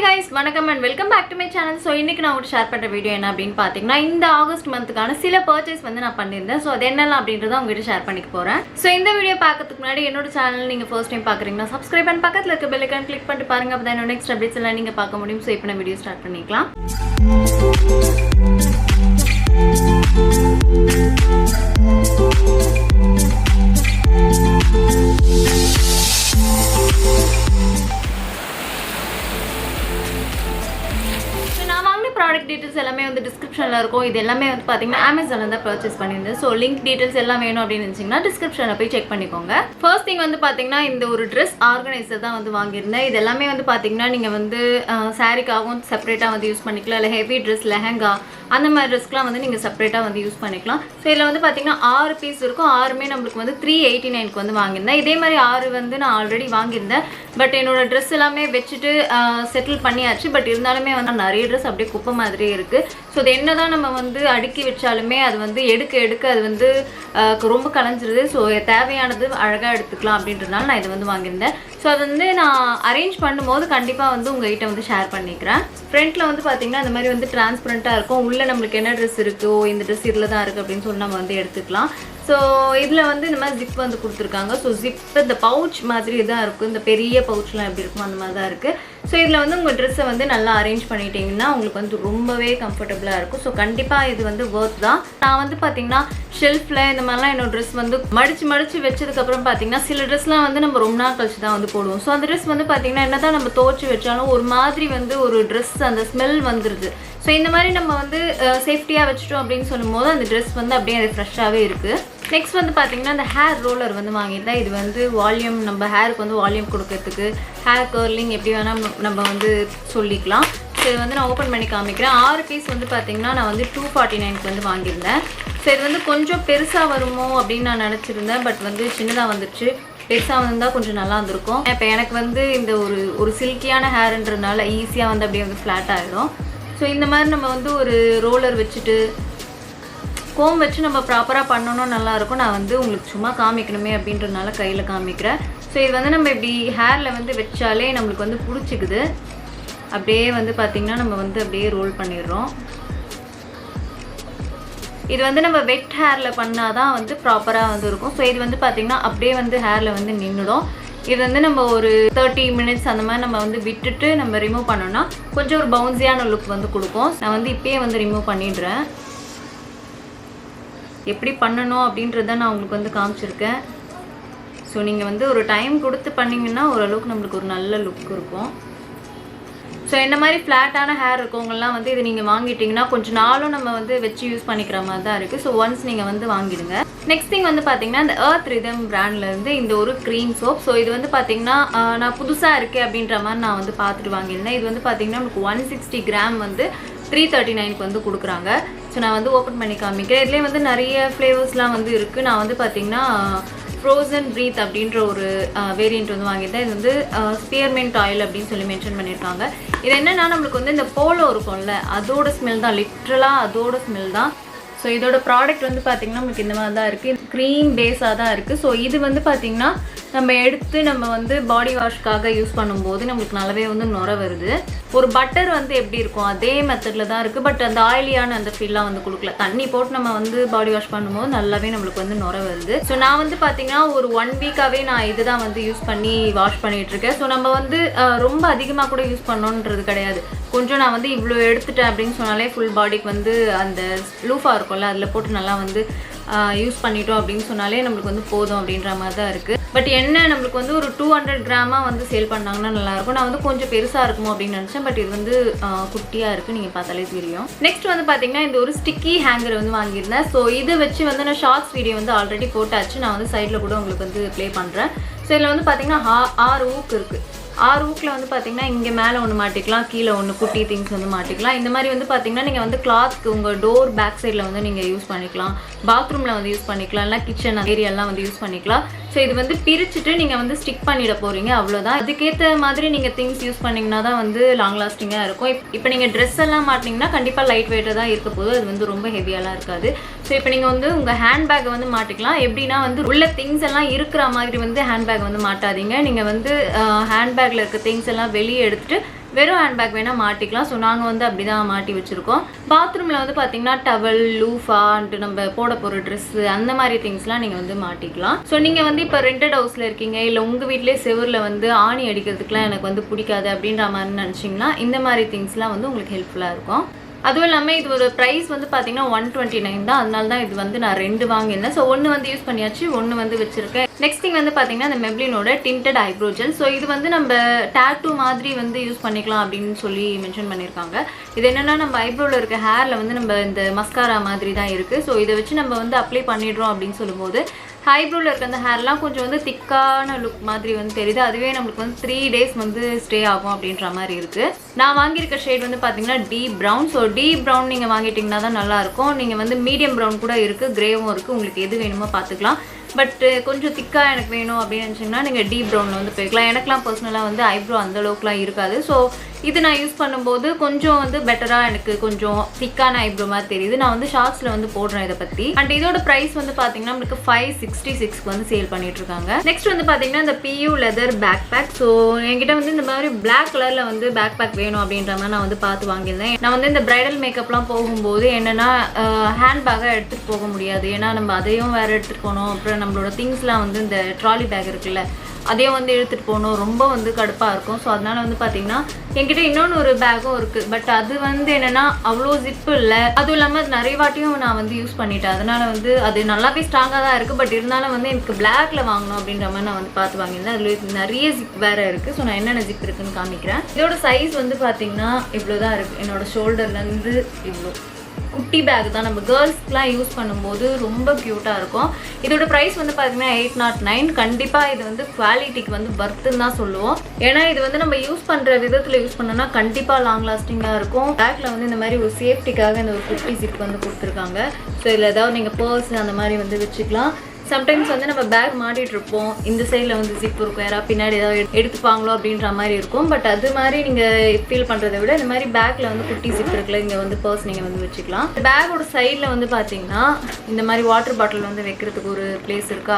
guys, வணக்கம் and welcome back to my channel. So இன்னைக்கு நான் உங்களுக்கு ஷேர் பண்ற வீடியோ என்ன அப்படினு பாத்தீங்கன்னா இந்த ஆகஸ்ட் மந்த்கான சில பர்ச்சேஸ் வந்து நான் பண்ணிருந்தேன். சோ அது என்னலாம் அப்படின்றத உங்ககிட்ட ஷேர் பண்ணிக்க போறேன். சோ இந்த வீடியோ பார்க்கிறதுக்கு முன்னாடி என்னோட சேனல் நீங்க ஃபர்ஸ்ட் டைம் பார்க்கறீங்கன்னா subscribe and பக்கத்துல இருக்க bell icon click பண்ணிட்டு பாருங்க. அப்பதான் என்னோட next updates எல்லாம் நீங்க பார்க்க முடியும். சோ இப்போ நான் வீடியோ ஸ்டார்ட் பண்ணிக்கலாம். Product details எல்லாமே வந்து descriptionல இருக்கும். இது எல்லாமே வந்து பாத்தீங்கன்னா Amazonல தான் purchase பண்ணிருந்தேன். சோ link details எல்லாம் வேணும் அப்படி நினைச்சீங்கன்னா descriptionல போய் செக் பண்ணிக்கோங்க. First thing வந்து பாத்தீங்கன்னா இந்த ஒரு dress organizer தான் வந்து வாங்கியிருந்தேன். இது எல்லாமே வந்து பாத்தீங்கன்னா நீங்க வந்து சாரிக்காகவும் செப்பரேட்டா வந்து யூஸ் பண்ணிக்கலாம். இல்ல heavy dress, லெஹங்கா அந்த மாதிரி ட்ரெஸ்க்குலாம் வந்து நீங்க செப்பரேட்டா வந்து யூஸ் பண்ணிக்கலாம். சோ இதுல வந்து பாத்தீங்கன்னா 6 பீஸ் இருக்கும். 6மே நமக்கு வந்து 389 க்கு வந்து வாங்கியிருந்தேன். இதே மாதிரி 6 வந்து நான் ஆல்ரெடி வாங்கியிருந்தேன். பட் என்னோட Dress எல்லாமே வெச்சிட்டு செட்டில் பண்ணியாச்சு. பட் இருந்தாலுமே வந்து நிறைய Dress அப்படியே குப்பை மாதிரி இருக்கு. சோ இது என்னதான் நம்ம வந்து அடுக்கி வெச்சாலுமே அது வந்து எடுக்க அது வந்து ரொம்ப கலஞ்சிருது. சோ தேவையானது அழகா எடுத்துக்கலாம் அப்படின்றதால நான் இது வந்து வாங்கியிருந்தேன். சோ அது வந்து நான் அரேஞ்ச் பண்ணும்போது கண்டிப்பா வந்து உங்ககிட்ட வந்து ஷேர் பண்ணிக்கிறேன். ஃப்ரண்ட்ல வந்து பாத்தீங்கன்னா இந்த மாதிரி வந்து டிரான்ஸ்பரண்டா இருக்கும். உள்ள நமக்கு என்ன Dress இருக்கோ இந்த Dress இதுல தான் இருக்கு அப்படினு சொல்லி நம்ம வந்து எடுத்துக்கலாம். சோ இதுல வந்து இந்த மாதிரி zip வந்து கொடுத்திருக்காங்க. சோ zip இந்த பவுச் மாதிரி தான் இருக்கும். இந்த பெரிய பவுச்லாம் எப்படி இருக்கும் அந்த மாதிரி தான் இருக்கு. சோ இதுல வந்து உங்க Dress வந்து நல்லா அரேஞ்ச் பண்ணிட்டீங்கன்னா உங்களுக்கு வந்து ரொம்பவே கம்ஃபர்ட்டபிளா இருக்கும். சோ கண்டிப்பா இது வந்து worth தான். நான் வந்து பாத்தீங்கன்னா ஷெல்ஃப்ல இந்த மாதிரிலாம் என்னோட Dress வந்து மடிச்சு வெச்சதுக்கு அப்புறம் பாத்தீங்கன்னா சில Dressலாம் வந்து நம்ம ரொம்ப நாள் கழிச்சு தான் வந்து போடுவோம். சோ அந்த Dress வந்து பாத்தீங்கன்னா என்னதான் நம்ம தோச்சு வெச்சாலும் ஒரு மாதிரி வந்து ஒரு Dress அந்த ஸ்மெல் வந்துருது. சோ இந்த மாதிரி நம்ம வந்து சேஃப்டியா வெச்சிட்டோம் அப்படினு சொல்லும்போது அந்த Dress வந்து அப்படியே ஃப்ரெஷ்ஷாவே இருக்கு. நெக்ஸ்ட் வந்து பாத்தீங்கன்னா இந்த ஹேர் ரோலர் வந்து வாங்கிட்டேன். இது வந்து வால்யூம் நம்ம ஹேருக்கு வந்து வால்யூம் கொடுக்கிறதுக்கு ஹேர் கர்லிங் எப்படி வேணா நம்ம வந்து சொல்லிக்கலாம். ஸோ இது வந்து நான் ஓப்பன் பண்ணி காமிக்கிறேன். 6 பீஸ் வந்து பாத்தீங்கன்னா நான் வந்து 249 க்கு வந்து வாங்கியிருந்தேன். ஸோ இது வந்து கொஞ்சம் பெருசாக வருமோ அப்படின்னு நான் நினச்சிருந்தேன். பட் வந்து சின்னதாக வந்துடுச்சு. பெருசாக வந்திருந்தால் கொஞ்சம் நல்லா இருந்திருக்கும். இப்போ எனக்கு வந்து இந்த ஒரு சில்கியான ஹேர்ன்றதுனால ஈஸியாக வந்து அப்படியே வந்து ஃப்ளாட் ஆகிடும். ஸோ இந்த மாதிரி நம்ம வந்து ஒரு ரோலர் வச்சுட்டு கோம் வச்சு நம்ம ப்ராப்பராக பண்ணணும் நல்லாயிருக்கும். நான் வந்து உங்களுக்கு சும்மா காமிக்கணுமே அப்படின்றதுனால கையில் காமிக்கிறேன். ஸோ இது வந்து நம்ம இப்படி ஹேரில் வந்து வச்சாலே நம்மளுக்கு வந்து பிடிச்சிக்குது. அப்படியே வந்து பார்த்திங்கன்னா நம்ம வந்து அப்படியே ரோல் பண்ணிடுறோம். இது வந்து நம்ம வெட் ஹேரில் பண்ணால் தான் வந்து ப்ராப்பராக வந்து இருக்கும். ஸோ இது வந்து பார்த்திங்கன்னா அப்படியே வந்து ஹேரில் வந்து நின்றுடும். இது வந்து நம்ம ஒரு 30 மினிட்ஸ் அந்த மாதிரி நம்ம வந்து விட்டுட்டு நம்ம ரிமூவ் பண்ணோம்னா கொஞ்சம் ஒரு பவுன்ஸியான லுக் வந்து கொடுக்கும். நான் வந்து இப்போயே வந்து ரிமூவ் பண்ணிடுறேன். எப்படி பண்ணணும் அப்படின்றத நான் உங்களுக்கு வந்து காமிச்சிருக்கேன். ஸோ நீங்கள் வந்து ஒரு டைம் கொடுத்து பண்ணிங்கன்னா ஓரளவுக்கு நம்மளுக்கு ஒரு நல்ல லுக் இருக்கும். ஸோ இந்த மாதிரி ஃப்ளாட்டான ஹேர் இருக்கவங்கலாம் வந்து இது நீங்கள் வாங்கிட்டீங்கன்னா கொஞ்சம் நாளும் நம்ம வந்து வச்சு யூஸ் பண்ணிக்கிற மாதிரி தான் இருக்குது. ஸோ ஒன்ஸ் நீங்கள் வந்து வாங்கிடுங்க. நெக்ஸ்ட் திங் வந்து பார்த்தீங்கன்னா இந்த எர்த் ரிதம் பிராண்ட்லேருந்து இந்த ஒரு க்ரீம் சோப். ஸோ இது வந்து பார்த்தீங்கன்னா நான் புதுசாக இருக்கேன் அப்படின்ற மாதிரி நான் வந்து பார்த்துட்டு வாங்கியிருந்தேன். இது வந்து பார்த்தீங்கன்னா நமக்கு 160 கிராம் வந்து 339 க்கு வந்து கொடுக்குறாங்க. ஸோ நான் வந்து ஓப்பன் பண்ணி காமிக்கிறேன். இதுலேயே வந்து நிறைய ஃப்ளேவர்ஸ்லாம் வந்து இருக்குது. நான் வந்து பார்த்தீங்கன்னா ஃப்ரோசன் ப்ரீத் அப்படின்ற ஒரு வேரியண்ட் வந்து வாங்கிட்டேன். இது வந்து ஸ்பியர்மெண்ட் ஆயில் அப்படின்னு சொல்லி மென்ஷன் பண்ணியிருக்காங்க. இது என்னன்னா நம்மளுக்கு வந்து இந்த போலோ இருக்கும்ல அதோட ஸ்மெல் தான், லிட்ரலாக அதோட ஸ்மெல் தான். ஸோ இதோட ப்ராடக்ட் வந்து பார்த்திங்கன்னா நமக்கு இந்த மாதிரி தான் இருக்குது. க்ரீம் பேஸாக தான் இருக்குது. ஸோ இது வந்து பார்த்திங்கன்னா நம்ம எடுத்து நம்ம வந்து பாடி வாஷ்க்காக யூஸ் பண்ணும்போது நம்மளுக்கு நல்லாவே வந்து நுர வருது. ஒரு பட்டர் வந்து எப்படி இருக்கும் அதே மெத்தடில் தான் இருக்குது. பட் அந்த ஆயிலியான அந்த ஃபீல்லாம் வந்து கொடுக்கல. தண்ணி போட்டு நம்ம வந்து பாடி வாஷ் பண்ணும்போது நல்லாவே நம்மளுக்கு வந்து நுர வருது. ஸோ நான் வந்து பார்த்திங்கன்னா ஒரு 1 வீக்காகவே நான் இது தான் வந்து யூஸ் பண்ணி வாஷ் பண்ணிகிட்ருக்கேன். ஸோ நம்ம வந்து ரொம்ப அதிகமாக கூட யூஸ் பண்ணணுன்றது கிடையாது. கொஞ்சம் நான் வந்து இவ்வளோ எடுத்துட்டேன் அப்படின்னு சொன்னாலே ஃபுல் பாடிக்கு வந்து அந்த லூஃபாக இருக்கும்ல அதில் போட்டு நல்லா வந்து யூஸ் பண்ணிட்டோம் அப்படின்னு சொன்னாலே நம்மளுக்கு வந்து போதும் அப்படின்ற மாதிரி தான் இருக்குது. பட் என்ன நம்மளுக்கு வந்து ஒரு 200 கிராமாக வந்து சேல் பண்ணாங்கன்னா நல்லாயிருக்கும். நான் வந்து கொஞ்சம் பெருசாக இருக்குமோ அப்படின்னு நினச்சேன். பட் இது வந்து குட்டியாக இருக்குது. நீங்கள் பார்த்தாலே தெரியும். நெக்ஸ்ட் வந்து பார்த்தீங்கன்னா இந்த ஒரு ஸ்டிக்கி ஹேங்கர் வந்து வாங்கியிருந்தேன். ஸோ இதை வச்சு வந்து நான் ஷார்ட்ஸ் வீடியோ வந்து ஆல்ரெடி போட்டாச்சு. நான் வந்து சைடில் கூட உங்களுக்கு வந்து ப்ளே பண்ணுறேன். ஸோ இதில் வந்து பார்த்தீங்கன்னா 6 ஊக்கு இருக்குது. 6 ஊக்கில் வந்து பார்த்தீங்கன்னா இங்கே மேலே ஒன்று மாட்டிக்கலாம், கீழே ஒன்று குட்டி திங்ஸ் வந்து மாட்டிக்கலாம். இந்த மாதிரி வந்து பார்த்தீங்கன்னா நீங்கள் வந்து கிளாத்க்கு உங்கள் டோர் பேக் சைடில் வந்து நீங்கள் யூஸ் பண்ணிக்கலாம், பாத்ரூமில் வந்து யூஸ் பண்ணிக்கலாம், இல்லை கிச்சன் ஏரியாலாம் வந்து யூஸ் பண்ணிக்கலாம். ஸோ இது வந்து பிரிச்சுட்டு நீங்கள் வந்து ஸ்டிக் பண்ணிட போகிறீங்க, அவ்வளோதான். அதுக்கேற்ற மாதிரி நீங்கள் திங்ஸ் யூஸ் பண்ணிங்கன்னா தான் வந்து லாங் லாஸ்டிங்காக இருக்கும். இப்போ நீங்கள் ட்ரெஸ் எல்லாம் மாட்டிங்கன்னா கண்டிப்பாக லைட் வெயிட்டாக தான் இருக்க போது, அது வந்து ரொம்ப ஹெவியாலாம் இருக்காது. ஸோ இப்போ நீங்கள் வந்து உங்கள் ஹேண்ட்பேக்கை வந்து மாட்டிக்கலாம். எப்படின்னா வந்து உள்ள திங்ஸ் எல்லாம் இருக்கிற மாதிரி வந்து ஹேண்ட்பேக் வந்து மாட்டாதீங்க. நீங்கள் வந்து ஹேண்ட்பேக்கில் இருக்க திங்ஸ் எல்லாம் வெளியே எடுத்துகிட்டு வெறும் ஹேண்ட்பேக் வேணால் மாட்டிக்கலாம். ஸோ நாங்கள் வந்து அப்படி தான் மாட்டி வச்சுருக்கோம். பாத்ரூமில் வந்து பார்த்திங்கன்னா டவல், லூஃபான்ட்டு நம்ம போட போகிற ட்ரெஸ்ஸு அந்த மாதிரி திங்ஸ்லாம் நீங்கள் வந்து மாட்டிக்கலாம். ஸோ நீங்கள் வந்து இப்போ ரெண்டட் ஹவுஸில் இருக்கீங்க, இல்லை உங்கள் வீட்டிலே செவரில் வந்து ஆணி அடிக்கிறதுக்குலாம் எனக்கு வந்து பிடிக்காது அப்படின்ற மாதிரி நினச்சிங்கன்னா இந்த மாதிரி திங்ஸ்லாம் வந்து உங்களுக்கு ஹெல்ப்ஃபுல்லாக இருக்கும். அதுவும் இல்லாமல் இது ஒரு ப்ரைஸ் வந்து பார்த்தீங்கன்னா 129 தான். அதனால தான் இது வந்து நான் 2 வாங்கியிருந்தேன். ஸோ ஒன்று வந்து யூஸ் பண்ணியாச்சு, ஒன்று வந்து வச்சுருக்கேன். நெக்ஸ்ட் திங் வந்து பார்த்தீங்கன்னா இந்த மெப்ளினோட டிண்டட் ஐப்ரோ ஜெல். ஸோ இது வந்து நம்ம டேட்டூ மாதிரி வந்து யூஸ் பண்ணிக்கலாம் அப்படின்னு சொல்லி மென்ஷன் பண்ணியிருக்காங்க. இது என்னென்னா நம்ம ஐப்ரோவில் இருக்க ஹேரில் வந்து நம்ம இந்த மஸ்காரா மாதிரி தான் இருக்குது. ஸோ இதை வச்சு நம்ம வந்து அப்ளை பண்ணிடுறோம் அப்படின்னு சொல்லும்போது ஐப்ரோவில் இருக்க அந்த ஹேர்லாம் கொஞ்சம் வந்து திக்கான லுக் மாதிரி வந்து தெரியுது. அதுவே நம்மளுக்கு வந்து 3 days வந்து ஸ்டே ஆகும் அப்படின்ற மாதிரி இருக்குது. நான் வாங்கியிருக்க ஷேட் வந்து பார்த்தீங்கன்னா deep brown. So deep brown நீங்கள் வாங்கிட்டிங்கன்னா தான் நல்லாயிருக்கும். நீங்கள் வந்து மீடியம் ப்ரௌன் கூட இருக்குது, கிரேவும் இருக்குது, உங்களுக்கு எது வேணுமோ பார்த்துக்கலாம். பட் கொஞ்சம் திக்காக எனக்கு வேணும் அப்படின்னு நினச்சிங்கன்னா நீங்கள் டீப் ப்ரௌனில் வந்து போய்க்கலாம். எனக்குலாம் பர்சனலாக வந்து ஐப்ரோ அந்தளவுக்குலாம் இருக்காது. ஸோ இது நான் யூஸ் பண்ணும்போது கொஞ்சம் வந்து பெட்டராக எனக்கு கொஞ்சம் திக்கான ஐப்ரோ மாதிரி தெரியுது. நான் வந்து ஷார்ட்ஸில் வந்து போடுறேன் இதை பற்றி. அண்ட் இதோட ப்ரைஸ் வந்து பார்த்தீங்கன்னா நம்மளுக்கு 566 வந்து சேல் பண்ணிட்டு இருக்காங்க. நெக்ஸ்ட் வந்து பார்த்தீங்கன்னா இந்த PU leather bag bag. So என்கிட்ட வந்து இந்த மாதிரி பிளாக் கலரில் வந்து பேக் பேக் வேணும் அப்படின்ற மாதிரி நான் வந்து பார்த்து வாங்கியிருந்தேன். நான் வந்து இந்த பிரைடல் மேக்கப்லாம் போகும்போது என்னென்னா ஹேண்ட்பேக்காக எடுத்துகிட்டு போக முடியாது. ஏன்னா நம்ம அதையும் வேறு எடுத்துகிட்டு போகணும். அப்புறம் நம்மளோட திங்ஸ்லாம் வந்து இந்த ட்ராலி பேக் இருக்குல்ல, அதையும் வந்து எடுத்துகிட்டு போகணும், ரொம்ப வந்து கடுப்பாக இருக்கும். ஸோ அதனால் வந்து பார்த்திங்கன்னா என்கிட்ட இன்னொன்று ஒரு பேக்கும் இருக்குது. பட் அது வந்து என்னென்னா அவ்வளோ ஜிப்பு இல்லை. அதுவும் இல்லாமல் அது நிறைய வாட்டியும் நான் வந்து யூஸ் பண்ணிட்டேன். அதனால் வந்து அது நல்லாவே ஸ்ட்ராங்காக தான் இருக்குது. பட் இருந்தாலும் வந்து எனக்கு பிளாக்ல வாங்கணும் அப்படின்ற மாதிரி நான் வந்து பார்த்து வாங்கியிருந்தேன். அதில் நிறைய ஜிப் வேறு இருக்குது. ஸோ நான் என்னென்ன ஜிப் இருக்குதுன்னு காமிக்கிறேன். இதோட சைஸ் வந்து பார்த்திங்கன்னா இவ்வளோ தான் இருக்குது. என்னோடய ஷோல்டர்லேருந்து இவ்வளோ குட்டி பேக் தான். நம்ம கேர்ள்ஸ்க்குலாம் யூஸ் பண்ணும்போது ரொம்ப க்யூட்டாக இருக்கும். இதோட ப்ரைஸ் வந்து பார்த்தீங்கன்னா 809. கண்டிப்பாக இது வந்து குவாலிட்டிக்கு வந்து வர்த்துன்னு தான் சொல்லுவோம். ஏன்னா இது வந்து நம்ம யூஸ் பண்ணுற விதத்தில் யூஸ் பண்ணோன்னா கண்டிப்பாக லாங் லாஸ்டிங்காக இருக்கும். பேக்கில் வந்து இந்த மாதிரி ஒரு சேஃப்டிக்காக இந்த ஒரு குட்டி ஜிப் வந்து கொடுத்துருக்காங்க. ஸோ இதில் ஏதாவது நீங்கள் பர்ஸ் அந்த மாதிரி வந்து வச்சுக்கலாம். சம்டைம்ஸ் வந்து நம்ம பேக் மாட்டிகிட்டு இருப்போம், இந்த சைடில் வந்து ஜிப் இருக்கும், யாராவது பின்னாடி ஏதாவது எடுத்துப்பாங்களோ அப்படின்ற மாதிரி இருக்கும். பட் அது மாதிரி நீங்கள் ஃபீல் பண்ணுறதை விட இந்த மாதிரி பேக்கில் வந்து குட்டி ஜிப் இருக்குல்ல, இங்கே வந்து பர்ஸ் நீங்கள் வந்து வச்சுக்கலாம். பேக்கோட சைடில் வந்து பார்த்தீங்கன்னா இந்த மாதிரி வாட்டர் பாட்டில் வந்து வைக்கிறதுக்கு ஒரு பிளேஸ் இருக்கா,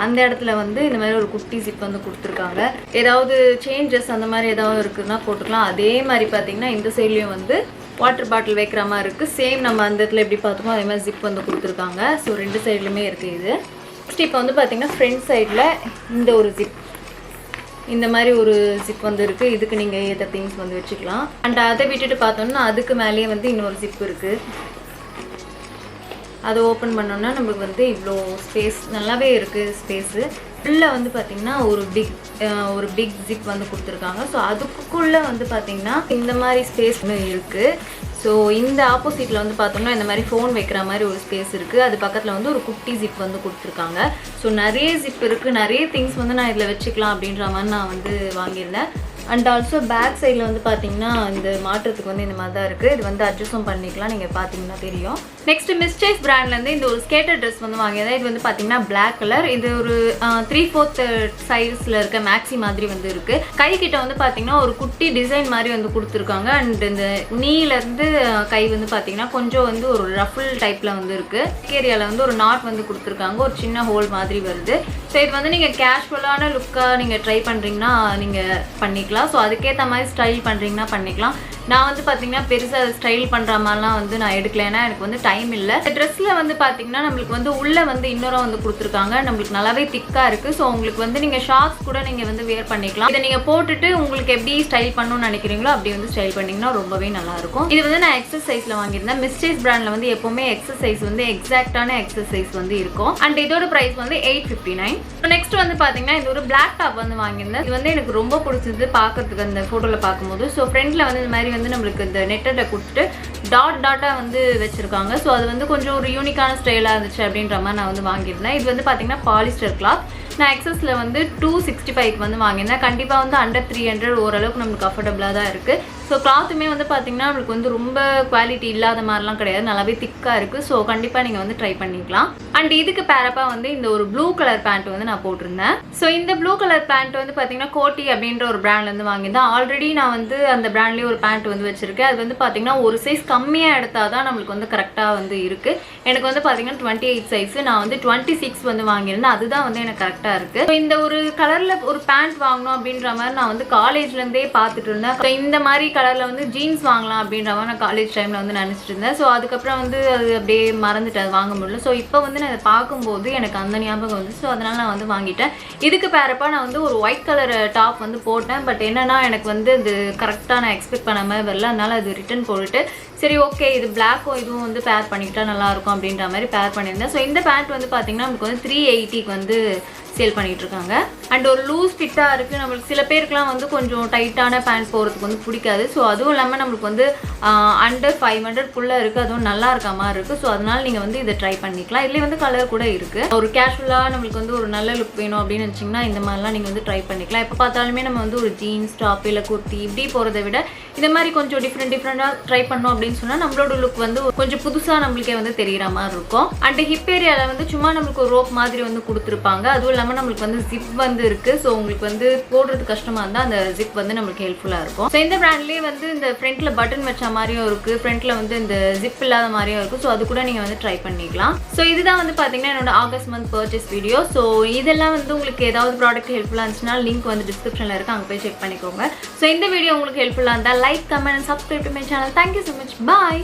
அந்த இடத்துல வந்து இந்த மாதிரி ஒரு குட்டி ஜிப் வந்து கொடுத்துருக்காங்க. ஏதாவது சேஞ்சஸ் அந்த மாதிரி ஏதாவது இருக்குதுன்னா போட்டுக்கலாம். அதே மாதிரி பார்த்தீங்கன்னா இந்த சைட்லேயும் வந்து வாட்டர் பாட்டில் வைக்கிற மாதிரி இருக்குது. சேம் நம்ம அந்த இடத்துல எப்படி பார்த்தோமோ அதே மாதிரி ஜிப் வந்து கொடுத்துருக்காங்க. ஸோ 2 சைட்லையுமே இருக்குது இது. நெக்ஸ்ட் இப்போ வந்து பார்த்தீங்கன்னா ஃப்ரண்ட் சைடில் இந்த ஒரு ஜிப், இந்த மாதிரி ஒரு ஜிப் வந்து இருக்குது. இதுக்கு நீங்கள் ஏற்ற திங்ஸ் வந்து வச்சுக்கலாம். அண்ட் அதை விட்டுட்டு பார்த்தோம்னா அதுக்கு மேலேயே வந்து இன்னொரு ஜிப் இருக்குது. அதை ஓப்பன் பண்ணோன்னா நம்மளுக்கு வந்து இவ்வளோ ஸ்பேஸ் நல்லாவே இருக்குது. ஸ்பேஸு ஃபுல்லாக வந்து பார்த்திங்கன்னா ஒரு பிக் ஜிப் வந்து கொடுத்துருக்காங்க. ஸோ அதுக்குள்ளே வந்து பார்த்திங்கன்னா இந்த மாதிரி ஸ்பேஸ் இருக்குது. ஸோ இந்த ஆப்போசிட்டில் வந்து பார்த்தோம்னா இந்த மாதிரி ஃபோன் வைக்கிற மாதிரி ஒரு ஸ்பேஸ் இருக்குது. அது பக்கத்தில் வந்து ஒரு குட்டி ஜிப் வந்து கொடுத்துருக்காங்க. ஸோ நிறைய ஜிப் இருக்குது, நிறைய திங்ஸ் வந்து நான் இதில் வச்சுக்கலாம் அப்படின்ற மாதிரி நான் வந்து வாங்கியிருந்தேன். அண்ட் ஆல்சோ பேக் சைடில் வந்து பார்த்தீங்கன்னா இந்த மாற்றத்துக்கு வந்து இந்த மாதிரி தான் இருக்குது. இது வந்து அட்ஜஸ்டும் பண்ணிக்கலாம், நீங்கள் பார்த்தீங்கன்னா தெரியும். நெக்ஸ்ட் மிஸ்சேஸ் பிராண்ட்லேருந்து இந்த ஒரு ஸ்கேட்டர் ட்ரெஸ் வந்து வாங்கியதான். இது வந்து பார்த்தீங்கன்னா பிளாக் கலர். இது ஒரு 3/4 சைஸில் இருக்க மேக்ஸி மாதிரி வந்து இருக்குது. கைக்கிட்ட வந்து பார்த்தீங்கன்னா ஒரு குட்டி டிசைன் மாதிரி வந்து கொடுத்துருக்காங்க. அண்ட் இந்த நீலேருந்து கை வந்து பார்த்தீங்கன்னா கொஞ்சம் வந்து ஒரு ரஃபிள் டைப்பில் வந்து இருக்குது. ஏரியாவில் வந்து ஒரு நாட் வந்து கொடுத்துருக்காங்க, ஒரு சின்ன ஹோல் மாதிரி வருது. ஸோ இது வந்து நீங்கள் கேஷுவலான லுக்காக நீங்கள் ட்ரை பண்ணுறீங்கன்னா நீங்கள் பண்ணிக்கலாம். ஸோ அதுக்கேற்ற மாதிரி ஸ்டைல் பண்ணுறீங்கன்னா பண்ணிக்கலாம். நான் வந்து பார்த்தீங்கன்னா பெருசாக ஸ்டைல் பண்ணுற மாதிரிலாம் வந்து நான் எடுக்கல, ஏன்னா எனக்கு வந்து டைம் இல்லை. இந்த ட்ரெஸ்ஸில் வந்து பார்த்தீங்கன்னா நம்மளுக்கு வந்து உள்ளே வந்து இன்னொரு வந்து கொடுத்துருக்காங்க. நம்மளுக்கு நல்லாவே திக்காக இருக்குது. ஸோ உங்களுக்கு வந்து நீங்கள் ஷார்ட்ஸ் கூட நீங்கள் வந்து வேர் பண்ணிக்கலாம். இதை நீங்கள் போட்டுட்டு உங்களுக்கு எப்படி ஸ்டைல் பண்ணணும்னு நினைக்கிறீங்களோ அப்படி வந்து ஸ்டைல் பண்ணிங்கன்னா ரொம்பவே நல்லாயிருக்கும். இது வந்து நான் எக்ஸஸ் சைஸில் வாங்கியிருந்தேன். மிஸ்டேஸ் பிராண்டில் வந்து எப்போவுமே எக்ஸஸ் சைஸ் வந்து எக்ஸாக்டான எக்ஸஸ் சைஸ் வந்து இருக்கும். அண்ட் இதோட ப்ரைஸ் வந்து 859. நெக்ஸ்ட் வந்து பார்த்தீங்கன்னா இது ஒரு பிளாக் டாப் வந்து வாங்கியிருந்தேன். இது வந்து எனக்கு ரொம்ப பிடிச்சது பார்க்கறதுக்கு அந்த ஃபோட்டோவில் பார்க்கும்போது. ஸோ ஃப்ரண்ட்டில் வந்து இந்த மாதிரி வந்து நம்மளுக்கு இந்த நெட்டை கொடுத்துட்டு டாட்டாக வந்து வச்சுருக்காங்க. ஸோ அது வந்து கொஞ்சம் ஒரு யூனிக்கான ஸ்டைலாக இருந்துச்சு அப்படின்ற மாதிரி நான் வந்து வாங்கியிருந்தேன். இது வந்து பார்த்தீங்கன்னா பாலிஸ்டர் கிளாத். நான் எக்ஸஸில் வந்து 265 வந்து வாங்கியிருந்தேன். கண்டிப்பாக வந்து அண்டர் 300 ஓரளவுக்கு நம்மளுக்கு அஃபோர்டபுளாக தான் இருக்குது. ஸோ கிளாத்துமே வந்து பார்த்தீங்கன்னா நம்மளுக்கு வந்து ரொம்ப குவாலிட்டி இல்லாத மாதிரிலாம் கிடையாது, நல்லாவே திக்காக இருக்குது. ஸோ கண்டிப்பாக நீங்கள் வந்து ட்ரை பண்ணிக்கலாம். அண்ட் இதுக்கு பேரப்பாக வந்து இந்த ஒரு ப்ளூ கலர் பேண்ட் வந்து நான் போட்டிருந்தேன். ஸோ இந்த ப்ளூ கலர் பேண்ட் வந்து பார்த்தீங்கன்னா கோட்டி அப்படின்ற ஒரு பிராண்ட்லேருந்து வாங்கியிருந்தேன். ஆல்ரெடி நான் வந்து அந்த பிராண்ட்லேயே ஒரு பேண்ட் வந்து வச்சிருக்கேன். அது வந்து பார்த்தீங்கன்னா ஒரு சைஸ் கம்மியாக எடுத்தால் தான் நம்மளுக்கு வந்து கரெக்டாக வந்து இருக்குது. எனக்கு வந்து பார்த்தீங்கன்னா 28 சைஸ், நான் வந்து 26 வந்து வாங்கியிருந்தேன். அதுதான் வந்து எனக்கு கரெக்டாக இருக்குது. ஸோ இந்த ஒரு கலரில் ஒரு பேண்ட் வாங்கணும் அப்படின்ற மாதிரி நான் வந்து காலேஜ்லேருந்தே பார்த்துட்டு இருந்தேன். ஸோ இந்த மாதிரி கலரில் வந்து ஜீன்ஸ் வாங்கலாம் அப்படின்ற மாதிரி நான் காலேஜ் டைமில் வந்து நினச்சிட்டு இருந்தேன். ஸோ அதுக்கப்புறம் வந்து அது அப்படியே மறந்துட்டு அது வாங்க முடியல. ஸோ இப்போ வந்து நான் அதை பார்க்கும்போது எனக்கு அந்த ஞாபகம் வந்து, ஸோ அதனால் நான் வந்து வாங்கிட்டேன். இதுக்கு பேரப்பா நான் வந்து ஒரு ஒயிட் கலர் டாப் வந்து போட்டேன். பட் என்னன்னா எனக்கு வந்து இது கரெக்டாக நான் எக்ஸ்பெக்ட் பண்ண மாதிரி வரல. அதனால் அது ரிட்டன் போட்டுட்டு சரி ஓகே இது பிளாக்கும் இதுவும் வந்து பேர் பண்ணிக்கிட்டா நல்லாயிருக்கும் அப்படின்ற மாதிரி பேர் பண்ணியிருந்தேன். ஸோ இந்த பேண்ட் வந்து பார்த்தீங்கன்னா நமக்கு வந்து 380க்கு வந்து சேல் பண்ணிட்டு இருக்காங்க. அண்ட் ஒரு லூஸ் ஃபிட்டாக இருக்குது. நம்மளுக்கு சில பேருக்குலாம் வந்து கொஞ்சம் டைட்டான பேண்ட் போகிறதுக்கு வந்து பிடிக்காது. ஸோ அதுவும் இல்லாமல் நம்மளுக்கு வந்து அண்டர் 500 இருக்குது, அதுவும் நல்லா இருக்க மாதிரி இருக்குது. ஸோ அதனால் நீங்கள் வந்து இதை ட்ரை பண்ணிக்கலாம். இதுலேயே வந்து கலர் கூட இருக்குது. ஒரு கேஷுவலாக நம்மளுக்கு வந்து ஒரு நல்ல லுக் வேணும் அப்படின்னு நினச்சிங்கன்னா இந்த மாதிரிலாம் நீங்கள் வந்து ட்ரை பண்ணிக்கலாம். எப்போ பார்த்தாலுமே நம்ம வந்து ஒரு ஜீன்ஸ் டாப் இல்லை குர்த்தி இப்படி போகிறத விட இந்த மாதிரி கொஞ்சம் டிஃப்ரெண்ட்டாக ட்ரை பண்ணோம் அப்படின்னு சொன்னால் நம்மளோட லுக் வந்து கொஞ்சம் புதுசாக நம்மளுக்கே வந்து தெரிகிற மாதிரி இருக்கும். அண்ட் ஹிப் ஏரியாவில் வந்து சும்மா நம்மளுக்கு ஒரு ரோப் மாதிரி வந்து கொடுத்துருப்பாங்க. அதுவும் இல்லாமல் நம்மளுக்கு வந்து ஜிப் வந்து இருக்குது. ஸோ உங்களுக்கு வந்து போடுறது கஷ்டமாக இருந்தால் அந்த ஜிப் வந்து நம்மளுக்கு ஹெல்ப்ஃபுல்லாக இருக்கும். ஸோ இந்த பிராண்ட்லேயே வந்து இந்த ஃப்ரண்ட்டில் பட்டன் வச்ச மாதிரியும் இருக்குது, ஃப்ரண்ட்டில் வந்து இந்த ஜிப் இல்லாத மாதிரியும் இருக்குது. ஸோ அது கூட நீங்கள் வந்து ட்ரை பண்ணிக்கலாம். ஸோ இதுதான் வந்து பார்த்தீங்கன்னா என்னோட August month purchase video. So இதெல்லாம் வந்து உங்களுக்கு ஏதாவது ப்ராடக்ட் ஹெல்ப்ஃபுல்லாக இருந்துச்சுன்னா லிங்க் வந்து டிஸ்கிரிப்ஷனில் இருக்குது, அங்கே போய் செக் பண்ணிக்கோங்க. ஸோ இந்த வீடியோ உங்களுக்கு ஹெல்ப்ஃபுல்லாக இருந்தால் like, comment and subscribe to my channel. Thank you so much. Bye.